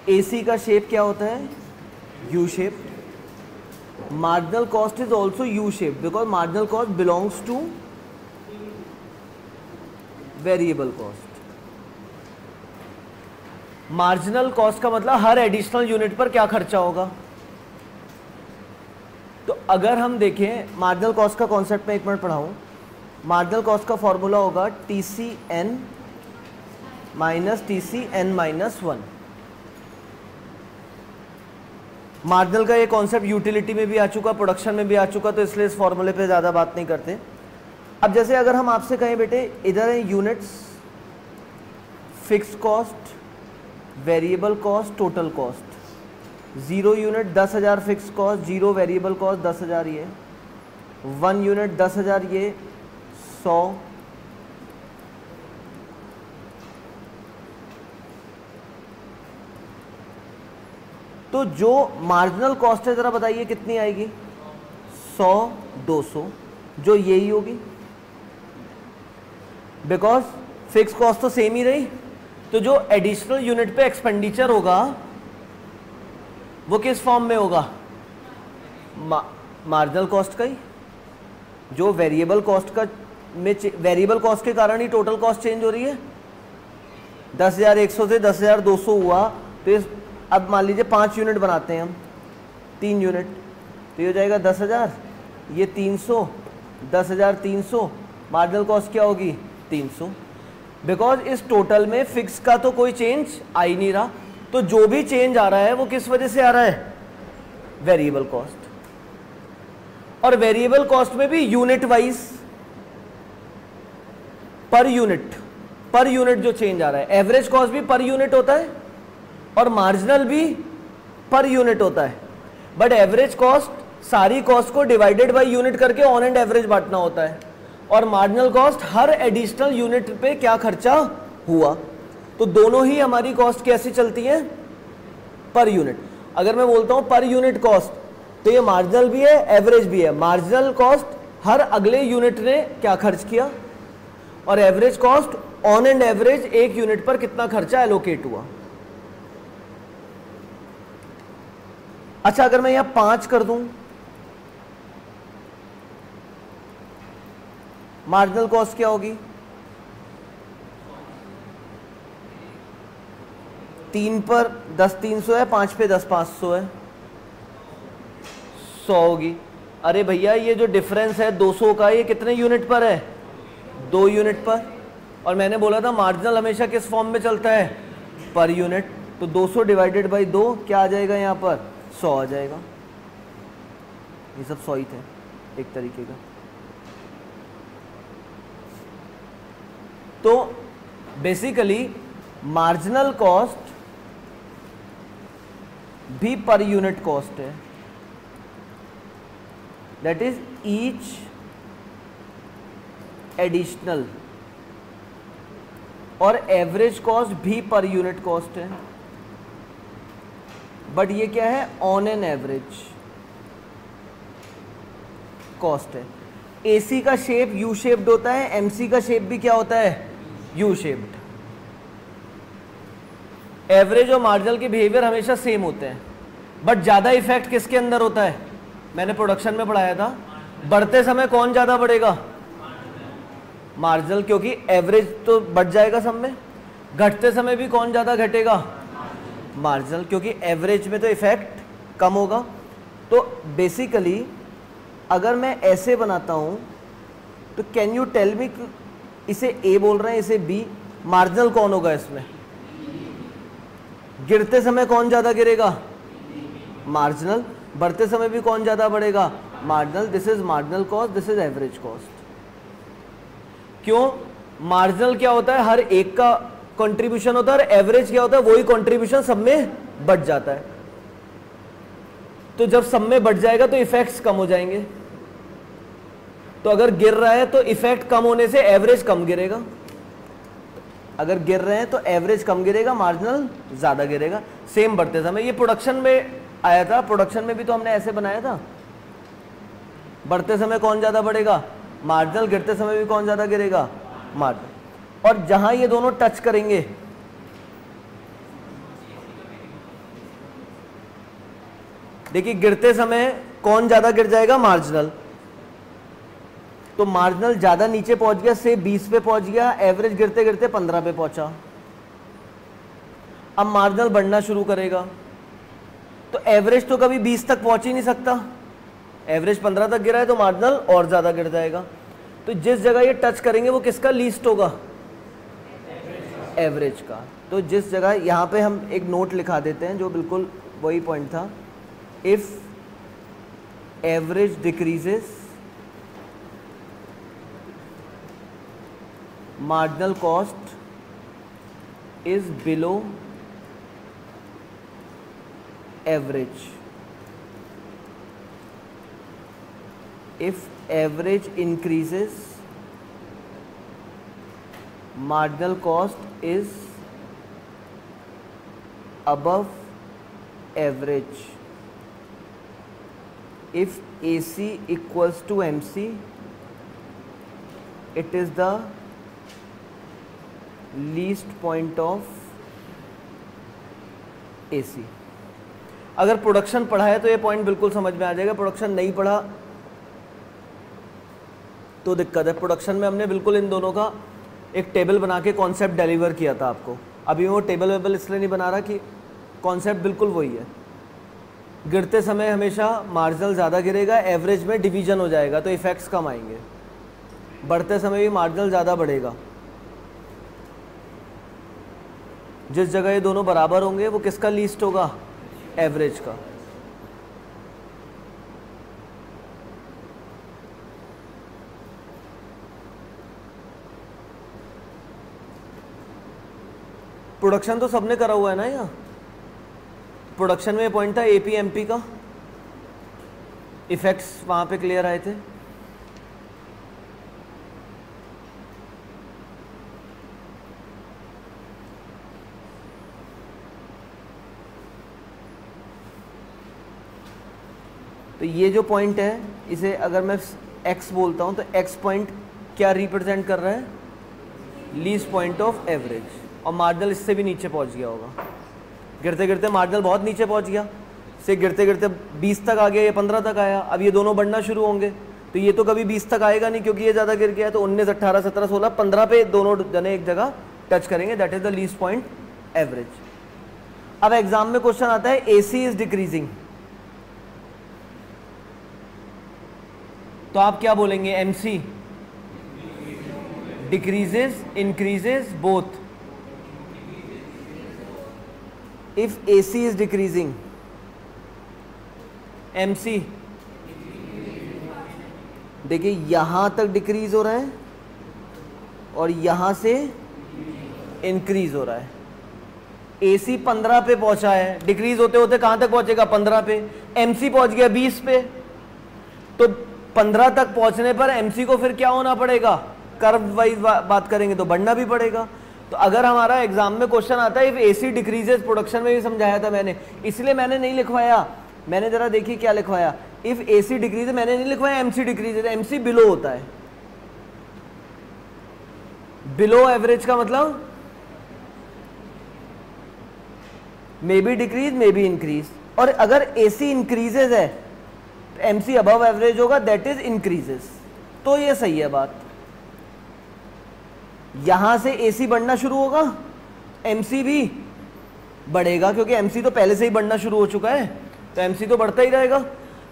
AC का shape क्या होता है? U shape. Marginal cost is also U shape because marginal cost belongs two variable cost. Marginal cost का मतलब हर additional unit पर क्या खर्चा होगा. तो अगर हम देखें मार्जिनल कॉस्ट का कॉन्सेप्ट में एक मिनट पढ़ाऊं. मार्जिनल कॉस्ट का फॉर्मूला होगा TCN माइनस TCN-1. मार्जिनल का ये कॉन्सेप्ट यूटिलिटी में भी आ चुका, प्रोडक्शन में भी आ चुका, तो इसलिए इस फॉर्मूले पे ज़्यादा बात नहीं करते. अब जैसे अगर हम आपसे कहें बेटे इधर है units, fix cost, variable cost, total cost. 0 unit 10,000 fix cost, 0 variable cost 10,000 ये, 1 यूनिट 10,000 ये, 100. तो जो मार्जिनल कॉस्ट है जरा बताइए कितनी आएगी. 100, 200, जो यही होगी बिकॉज फिक्स कॉस्ट तो सेम ही रही. तो जो एडिशनल यूनिट पे एक्सपेंडिचर होगा वो किस फॉर्म में होगा? मार्जिनल कॉस्ट का ही. जो वेरिएबल कॉस्ट का में वेरिएबल कॉस्ट के कारण ही टोटल कॉस्ट चेंज हो रही है. 10,100 से 10,200 हुआ. तो इस अब मान लीजिए 5 यूनिट बनाते हैं हम, 3 यूनिट, तो ये हो जाएगा 10,000, ये 300, 10,300. मार्जिनल कॉस्ट क्या होगी? 300. बिकॉज इस टोटल में फिक्स का तो कोई चेंज आ ही नहीं रहा. तो जो भी चेंज आ रहा है वो किस वजह से आ रहा है? Variable cost. और वेरिएबल कॉस्ट में भी यूनिट वाइज पर यूनिट जो चेंज आ रहा है. एवरेज कॉस्ट भी पर यूनिट होता है और मार्जिनल भी पर यूनिट होता है. बट एवरेज कॉस्ट सारी कॉस्ट को डिवाइडेड बाय यूनिट करके ऑन एंड एवरेज बांटना होता है. और मार्जिनल कॉस्ट हर एडिशनल यूनिट पे क्या खर्चा हुआ. तो दोनों ही हमारी कॉस्ट कैसी चलती है? Per unit. अगर मैं बोलता हूं पर यूनिट कॉस्ट तो ये मार्जिनल भी है, एवरेज भी है. मार्जिनल कॉस्ट हर अगले यूनिट ने क्या खर्च किया, और average cost on and average एक यूनिट पर कितना खर्चा एलोकेट हुआ. अच्छा, अगर मैं यहां 5 कर दूं, मार्जिनल कॉस्ट क्या होगी? 3 पर 10 300 है, 5 पे 10 500 है, 100 होगी. अरे भैया ये जो डिफरेंस है 200 का, ये कितने यूनिट पर है? 2 यूनिट पर. और मैंने बोला था मार्जिनल हमेशा किस फॉर्म में चलता है? Per unit. तो 200 डिवाइडेड बाई 2 क्या आ जाएगा? यहाँ पर 100 आ जाएगा. ये सब 100 ही थे एक तरीके का. तो बेसिकली मार्जिनल कॉस्ट भी पर यूनिट कॉस्ट है. That is each additional. और एवरेज कॉस्ट भी पर यूनिट कॉस्ट है. बट ये क्या है? ऑन एन एवरेज कॉस्ट है. एसी का शेप यू शेप्ड होता है, एमसी का शेप भी क्या होता है? U shaped. एवरेज और मार्जिनल के बिहेवियर हमेशा सेम होते हैं. बट ज्यादा इफेक्ट किसके अंदर होता है? मैंने प्रोडक्शन में पढ़ाया था, बढ़ते समय कौन ज्यादा बढ़ेगा? मार्जिनल, क्योंकि एवरेज तो बढ़ जाएगा सब में. घटते समय भी कौन ज्यादा घटेगा? मार्जिनल, क्योंकि एवरेज में तो इफेक्ट कम होगा. तो बेसिकली अगर मैं ऐसे बनाता हूं तो कैन यू टेल मी, इसे ए बोल रहे हैं, इसे बी, मार्जिनल कौन होगा इसमें? गिरते समय कौन ज्यादा गिरेगा? मार्जिनल. बढ़ते समय भी कौन ज्यादा बढ़ेगा? Marginal. This is marginal cost, this is average cost. क्यों? मार्जिनल क्या होता है? हर एक का कंट्रीब्यूशन होता है, और एवरेज क्या होता है? वही कंट्रीब्यूशन सब में बढ़ जाता है. तो जब सब में बढ़ जाएगा तो इफेक्ट्स कम हो जाएंगे. तो अगर गिर रहा है तो इफेक्ट कम होने से एवरेज कम गिरेगा. अगर गिर रहे हैं तो एवरेज कम गिरेगा, मार्जिनल ज्यादा गिरेगा. सेम बढ़ते समय. ये प्रोडक्शन में आया था. प्रोडक्शन में भी तो हमने ऐसे बनाया था. बढ़ते समय कौन ज्यादा बढ़ेगा? मार्जिनल. गिरते समय भी कौन ज्यादा गिरेगा? मार्जिनल. और जहां ये दोनों टच करेंगे देखिए गिरते समय कौन ज्यादा गिर जाएगा, मार्जिनल। तो मार्जिनल ज्यादा नीचे पहुंच गया, से 20 पे पहुंच गया, एवरेज गिरते गिरते 15 पे पहुंचा। अब मार्जिनल बढ़ना शुरू करेगा, तो एवरेज तो कभी 20 तक पहुंच ही नहीं सकता, एवरेज 15 तक गिरा है तो मार्जिनल और ज्यादा गिर जाएगा। तो जिस जगह ये टच करेंगे वो किसका लीस्ट होगा, एवरेज का। तो जिस जगह यहाँ पे हम एक नोट लिखा देते हैं जो बिल्कुल वही पॉइंट था, if average decreases marginal cost is below average, if average increases marginal cost is above average, if AC equals to MC it is the least point of AC। अगर प्रोडक्शन पढ़ा है तो ये पॉइंट बिल्कुल समझ में आ जाएगा, प्रोडक्शन नहीं पढ़ा तो दिक्कत है। प्रोडक्शन में हमने बिल्कुल इन दोनों का एक टेबल बना के कॉन्सेप्ट डिलीवर किया था आपको। अभी वो टेबल वेबल इसलिए नहीं बना रहा कि कॉन्सेप्ट बिल्कुल वही है। गिरते समय हमेशा मार्जिनल ज़्यादा गिरेगा, एवरेज में डिवीजन हो जाएगा तो इफेक्ट्स कम आएंगे। बढ़ते समय भी मार्जिनल ज़्यादा बढ़ेगा। जिस जगह ये दोनों बराबर होंगे वो किसका लीस्ट होगा, एवरेज का। प्रोडक्शन तो सबने करा हुआ है ना यहाँ। प्रोडक्शन में पॉइंट था एपीएमपी का, इफेक्ट्स वहां पे क्लियर आए थे। तो ये जो पॉइंट है इसे अगर मैं एक्स बोलता हूं तो एक्स पॉइंट क्या रिप्रेजेंट कर रहा है, लीस्ट पॉइंट ऑफ एवरेज। और मार्जिनल इससे भी नीचे पहुंच गया होगा, गिरते गिरते मार्जिनल बहुत नीचे पहुंच गया, से गिरते गिरते 20 तक आ गया, ये 15 तक आया। अब ये दोनों बढ़ना शुरू होंगे तो ये तो कभी 20 तक आएगा नहीं क्योंकि ये ज़्यादा गिर गया है। तो 19, 18, 17, 16, 15 पे दोनों जने एक जगह टच करेंगे, that is the least point average. अब एग्जाम में क्वेश्चन आता है एसी इज डिक्रीजिंग, तो आप क्या बोलेंगे, MC decreases, increases, both. If AC is decreasing, MC देखिए यहां तक डिक्रीज हो रहा है और यहां से इंक्रीज हो रहा है। AC 15 पे पहुंचा है, डिक्रीज होते होते कहां तक पहुंचेगा, 15 पे। MC पहुंच गया 20 पे, तो 15 तक पहुंचने पर MC को फिर क्या होना पड़ेगा, कर्व वाइज बात करेंगे तो बढ़ना भी पड़ेगा। तो अगर हमारा एग्जाम में क्वेश्चन आता है इफ एसी डिक्रीजेस, प्रोडक्शन में भी समझाया था मैंने, इसलिए मैंने नहीं लिखवाया, मैंने जरा देखिए क्या लिखवाया, इफ एसी डिक्रीज, मैंने नहीं लिखवाया एमसी डिक्रीजेस, एमसी बिलो होता है। बिलो एवरेज का मतलब मे be decrease may be increase, और अगर एसी इंक्रीजेस है तो एमसी अबव एवरेज होगा, दैट इज इंक्रीजेस। तो ये सही है बात। यहां से एसी बढ़ना शुरू होगा, एमसी भी बढ़ेगा क्योंकि एमसी तो पहले से ही बढ़ना शुरू हो चुका है, तो एमसी तो बढ़ता ही रहेगा।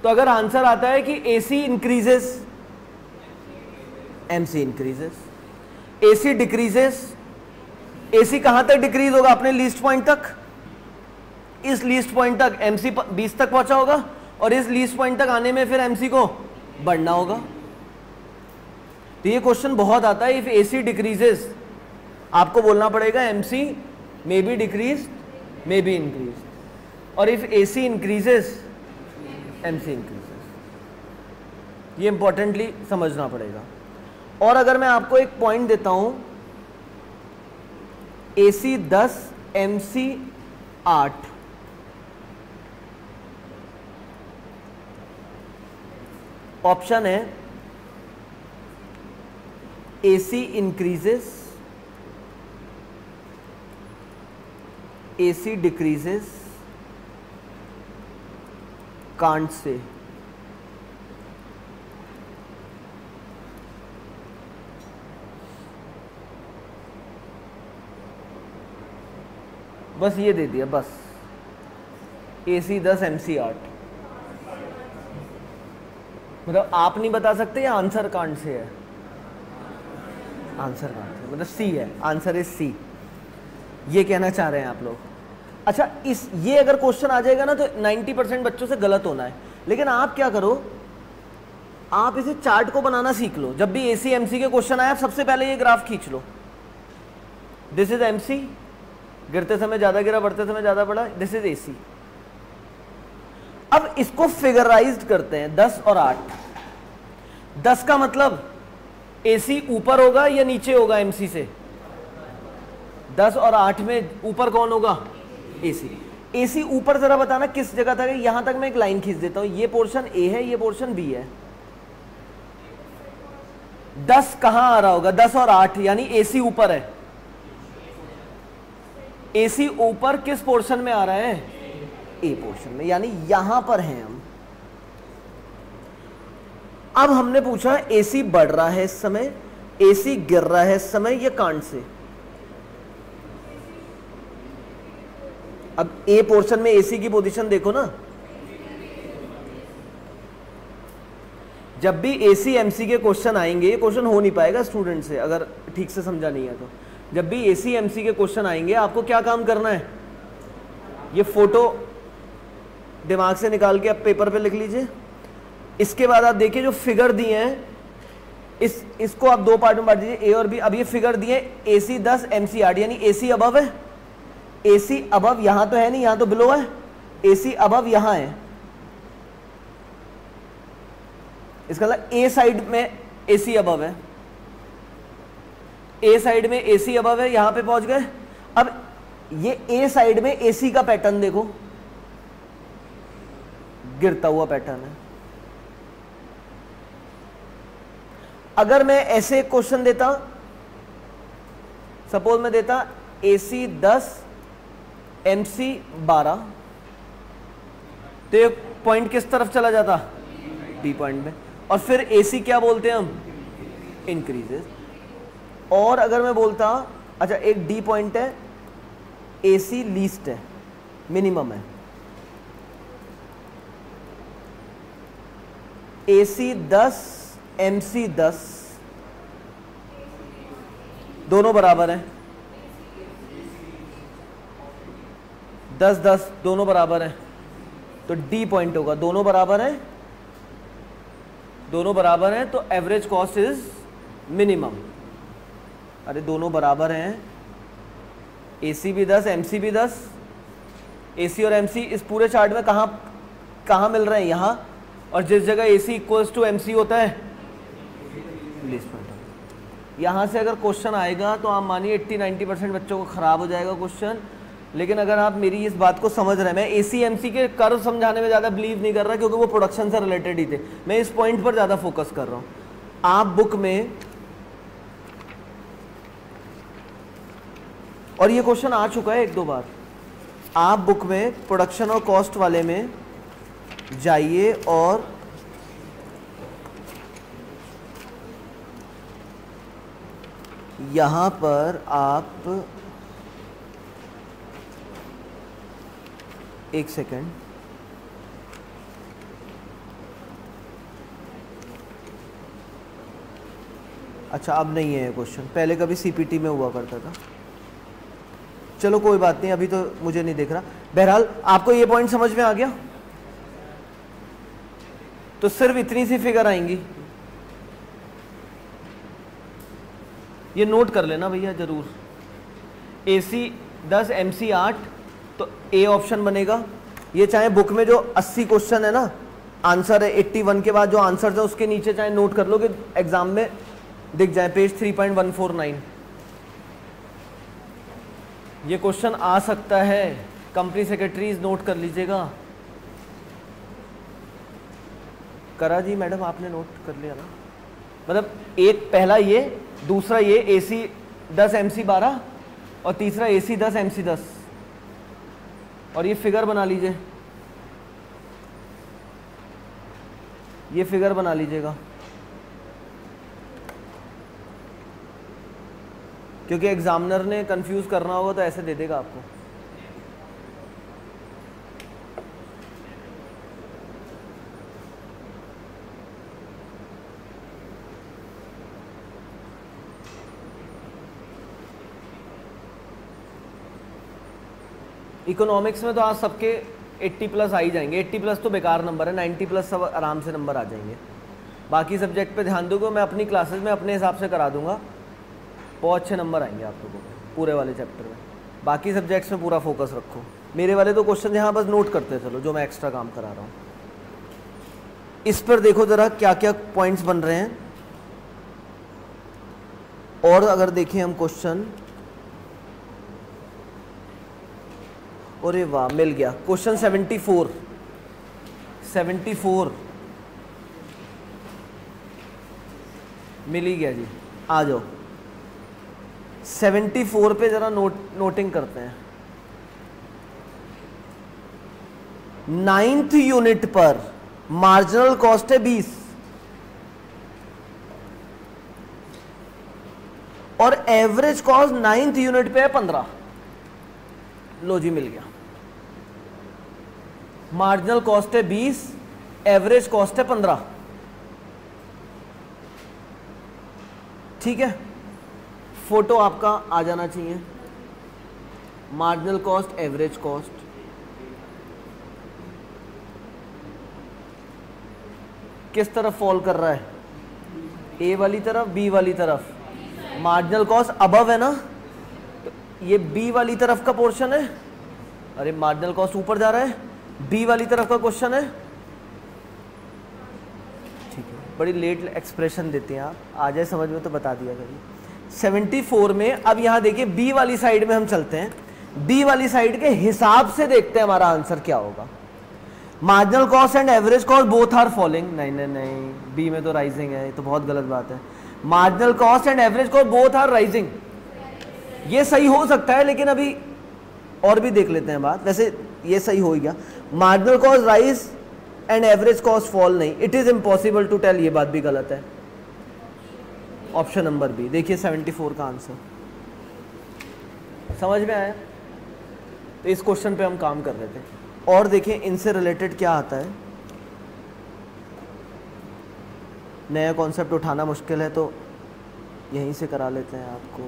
तो अगर आंसर आता है कि AC increases, MC increases, AC decreases, AC कहां तक डिक्रीज होगा, अपने लीस्ट पॉइंट तक। इस लीस्ट पॉइंट तक एमसी 20 तक पहुंचा होगा और इस लीस्ट पॉइंट तक आने में फिर एमसी को बढ़ना होगा। तो ये क्वेश्चन बहुत आता है, इफ एसी डिक्रीजेस आपको बोलना पड़ेगा MC may be decrease may be increase, और if AC increases MC increases. ये इंपॉर्टेंटली समझना पड़ेगा। और अगर मैं आपको एक पॉइंट देता हूं, एसी 10 एमसी 8, ऑप्शन है AC increases, AC decreases, can't say. बस ये दे दिया, बस AC 10 MC 8। मतलब आप नहीं बता सकते या आंसर कांट से है? आंसर कांट से, मतलब C है, आंसर इज C। ये कहना चाह रहे हैं आप लोग। अच्छा, ये अगर क्वेश्चन आ जाएगा ना तो 90% बच्चों से गलत होना है। लेकिन आप क्या करो, आप इसे चार्ट को बनाना सीख लो। जब भी AC MC के क्वेश्चन आए, आप सबसे पहले ये ग्राफ खींच लो। दिस इज MC, गिरते समय ज्यादा गिरा, बढ़ते समय ज्यादा बढ़ा, दिस इज AC। अब इसको फिगराइज्ड करते हैं 10 और 8। 10 का मतलब AC ऊपर होगा या नीचे होगा MC से? 10 और 8 में ऊपर कौन होगा? AC। AC ऊपर जरा बताना किस जगह तक है। यहां तक मैं एक लाइन खींच देता हूं, ये पोर्शन A है, ये पोर्शन B है। 10 कहां आ रहा होगा? 10 और 8, यानी AC ऊपर है। AC ऊपर किस पोर्शन में आ रहा है? A पोर्शन में, यानी यहां पर हैं हम। अब हमने पूछा AC बढ़ रहा है इस समय, AC गिर रहा है इस समय, ये कांट से। अब A पोर्शन में AC की पोजीशन देखो ना। जब भी AC MC के क्वेश्चन आएंगे, ये क्वेश्चन हो नहीं पाएगा स्टूडेंट से अगर ठीक से समझा नहीं है तो। जब भी AC MC के क्वेश्चन आएंगे, आपको क्या काम करना है? ये फोटो दिमाग से निकाल के आप पेपर पे लिख लीजिए। इसके बाद आप देखिए जो फिगर दिए हैं, इसको आप दो पार्ट में बांट दीजिए, A और B। अब ये फिगर दिए AC 10 MC 8, यानी AC अबव है। AC अबव यहां तो है नहीं, यहां तो बिलो है। AC अबव यहां है, इसका मतलब A साइड में AC अबव है। A साइड में AC अबव है, यहां पे पहुंच गए। अब ये A साइड में AC का पैटर्न देखो, गिरता हुआ पैटर्न है। अगर मैं ऐसे क्वेश्चन देता, सपोज मैं देता AC 10 MC 12, तो ये पॉइंट किस तरफ चला जाता? B पॉइंट में। और फिर AC क्या बोलते हैं हम? इंक्रीजेस। और अगर मैं बोलता, अच्छा एक D पॉइंट है, AC लीस्ट है, मिनिमम है। AC 10 MC 10, दोनों बराबर हैं। 10 10 दोनों बराबर हैं, तो D पॉइंट होगा। दोनों बराबर हैं, दोनों बराबर हैं, तो एवरेज कॉस्ट इज मिनिमम। अरे दोनों बराबर हैं, AC भी 10 MC भी 10। AC और MC इस पूरे चार्ट में कहाँ मिल रहे हैं? यहाँ। और जिस जगह AC इक्वल्स टू MC होता है, लीस्ट पॉइंट। यहाँ से अगर क्वेश्चन आएगा तो आप मानिए 80-90% बच्चों को खराब हो जाएगा क्वेश्चन। लेकिन अगर आप मेरी इस बात को समझ रहे हैं, मैं AC MC के कर्व समझाने में ज़्यादा बिलीव नहीं कर रहा, क्योंकि वो प्रोडक्शन से रिलेटेड ही थे। मैं इस पॉइंट पर ज़्यादा फोकस कर रहा हूँ। आप बुक में, और ये क्वेश्चन आ चुका है 1-2 बार, आप बुक में प्रोडक्शन और कॉस्ट वाले में जाइए और यहां पर आप एक सेकेंड, अच्छा अब नहीं है क्वेश्चन, पहले कभी CPT में हुआ करता था। चलो कोई बात नहीं, अभी तो मुझे नहीं दिख रहा। बहरहाल आपको ये पॉइंट समझ में आ गया? तो सिर्फ इतनी सी फिगर आएंगी, ये नोट कर लेना भैया जरूर। AC 10 MC 8, तो A ऑप्शन बनेगा। ये चाहे बुक में जो 80 क्वेश्चन है ना, आंसर है 81 के बाद जो आंसर है उसके नीचे चाहे नोट कर लो कि एग्जाम में दिख जाए, पेज 3.149। ये क्वेश्चन आ सकता है, कंपनी सेक्रेटरीज नोट कर लीजिएगा। करा जी मैडम, आपने नोट कर लिया ना? मतलब एक पहला ये, दूसरा ये AC 10 MC 12 और तीसरा AC 10 MC 10। और ये फिगर बना लीजिए। ये फिगर बना लीजिएगा, क्योंकि एग्जामिनर ने कंफ्यूज करना होगा तो ऐसे दे देगा आपको। इकोनॉमिक्स में तो आज सबके 80 प्लस आ ही जाएंगे। 80 प्लस तो बेकार नंबर है, 90 प्लस सब आराम से नंबर आ जाएंगे। बाकी सब्जेक्ट पे ध्यान दोगे, मैं अपनी क्लासेस में अपने हिसाब से करा दूंगा, बहुत अच्छे नंबर आएंगे आप लोगों को पूरे वाले चैप्टर में। बाकी सब्जेक्ट्स में पूरा फोकस रखो। मेरे वाले तो क्वेश्चन यहाँ बस नोट करते चलो, जो मैं एक्स्ट्रा काम करा रहा हूँ। इस पर देखो ज़रा क्या क्या पॉइंट्स बन रहे हैं। और अगर देखें हम क्वेश्चन, अरे वाह मिल गया क्वेश्चन 74 मिल ही गया जी। आ जाओ 74 पे जरा नोटिंग करते हैं। 9th यूनिट पर मार्जिनल कॉस्ट है 20 और एवरेज कॉस्ट 9th यूनिट पे है 15। लो जी मिल गया। मार्जिनल कॉस्ट है 20, एवरेज कॉस्ट है 15। ठीक है, फोटो आपका आ जाना चाहिए। मार्जिनल कॉस्ट, एवरेज कॉस्ट, किस तरफ फॉल कर रहा है? ए वाली तरफ, बी वाली तरफ। मार्जिनल कॉस्ट अबव है ना, तो ये बी वाली तरफ का पोर्शन है। अरे मार्जिनल कॉस्ट ऊपर जा रहा है, बी वाली तरफ का क्वेश्चन है। ठीक है, बड़ी लेट एक्सप्रेशन देते हैं आप, आ जाए समझ में तो बता दिया करिए। 74 में अब यहां देखिए बी वाली साइड में हम चलते हैं। बी वाली साइड के हिसाब से देखते हैं हमारा आंसर क्या होगा। Marginal cost and average cost both are falling. नहीं, बी में तो राइजिंग है, ये तो बहुत गलत बात है। Marginal cost and average cost both are rising, ये सही हो सकता है, लेकिन अभी और भी देख लेते हैं बात। वैसे ये सही हो गया। Marginal cost rise and average cost fall नहीं, it is impossible to tell, ये बात भी गलत है। ऑप्शन नंबर बी देखिए 74 का आंसर। समझ में आया? तो इस क्वेश्चन पे हम काम कर रहे थे। और देखें इनसे रिलेटेड क्या आता है। नया कॉन्सेप्ट उठाना मुश्किल है तो यहीं से करा लेते हैं आपको।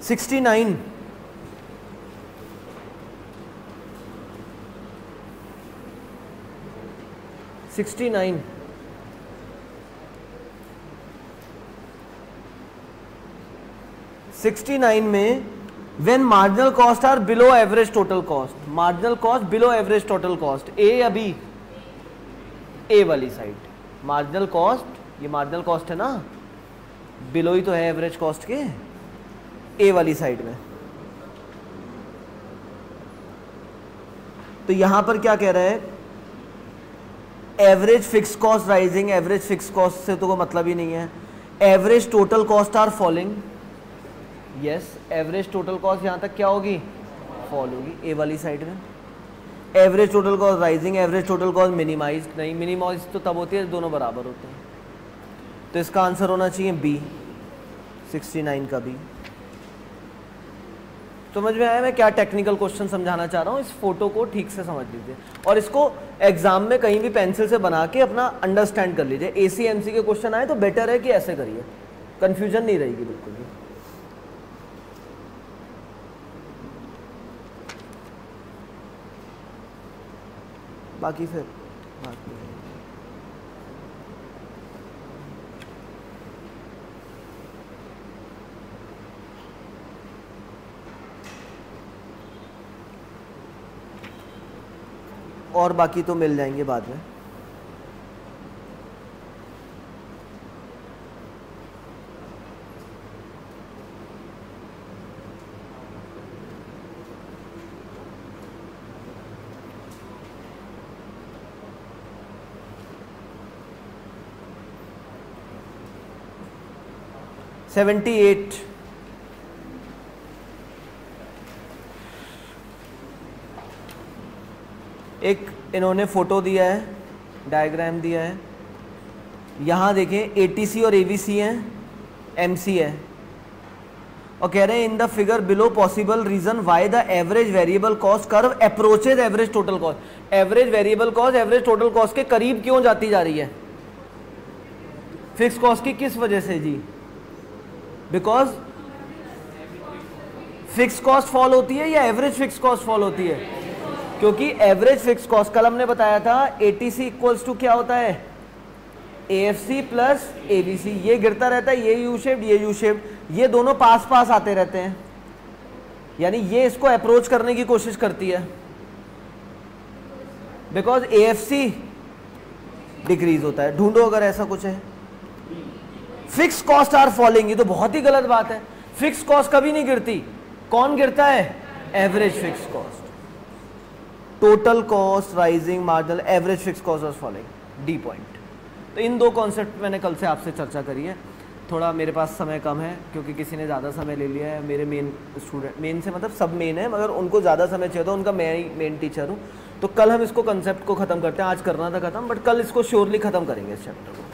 $69 में when marginal cost are below average total cost, marginal cost below average total cost, ए या बी? ए वाली साइड। मार्जिनल कॉस्ट, ये मार्जिनल कॉस्ट है ना, बिलो ही तो है एवरेज कॉस्ट के, ए वाली साइड में। तो यहां पर क्या कह रहा है? Average fix cost rising, average fix cost से तो कोई मतलब ही नहीं है। Average total cost are falling, yes, average total cost यहां तक क्या होगी? फॉल होगी ए वाली साइड में। Average total cost rising, average total cost minimize नहीं, मिनिमाइज तो तब होती है दोनों बराबर होते हैं। तो इसका आंसर होना चाहिए बी, 69 का बी। समझ में आया मैं क्या टेक्निकल क्वेश्चन समझाना चाह रहा हूँ? इस फोटो को ठीक से समझ लीजिए और इसको एग्जाम में कहीं भी पेंसिल से बना के अपना अंडरस्टैंड कर लीजिए। एसीएमसी के क्वेश्चन आए तो बेटर है कि ऐसे करिए, कंफ्यूजन नहीं रहेगी बिल्कुल भी। बाकी फिर बाकी और बाकी तो मिल जाएंगे बाद में। 78। एक इन्होंने फोटो दिया है, डायग्राम दिया है, यहां देखें एटीसी और एवीसी है, एमसी है, और कह रहे हैं in the figure below possible reason why the average variable cost curve approaches average total cost. Average variable cost average total cost के करीब क्यों जाती जा रही है फिक्स कॉस्ट की, किस वजह से जी? बिकॉज फिक्स कॉस्ट फॉल होती है या एवरेज फिक्स कॉस्ट फॉल होती है? क्योंकि एवरेज फिक्स कॉस्ट कल हमने बताया था एटीसी इक्वल्स टू क्या होता है, एएफसी प्लस एबीसी। ये गिरता रहता है, ये यू शेप्ड, ये यू शेप्ड, ये दोनों पास पास आते रहते हैं, यानी ये इसको अप्रोच करने की कोशिश करती है, बिकॉज एएफसी डिक्रीज होता है। ढूंढो अगर ऐसा कुछ है। फिक्स कॉस्ट आर फॉलिंग, ये तो बहुत ही गलत बात है। फिक्स कॉस्ट कभी नहीं गिरती, कौन गिरता है? Average fix cost. Total cost rising, marginal, average fix cost was falling. D point. तो इन दो कॉन्सेप्ट मैंने कल से आपसे चर्चा करी है। थोड़ा मेरे पास समय कम है क्योंकि किसी ने ज़्यादा समय ले लिया है। मेरे मेन स्टूडेंट, मेन से मतलब सब मेन है, मगर उनको ज़्यादा समय चाहिए था, उनका मैं ही मेन टीचर हूँ। तो कल हम इसको कंसेप्ट को ख़त्म करते हैं। आज करना था ख़त्म, बट कल इसको श्योरली ख़त्म करेंगे इस चैप्टर को।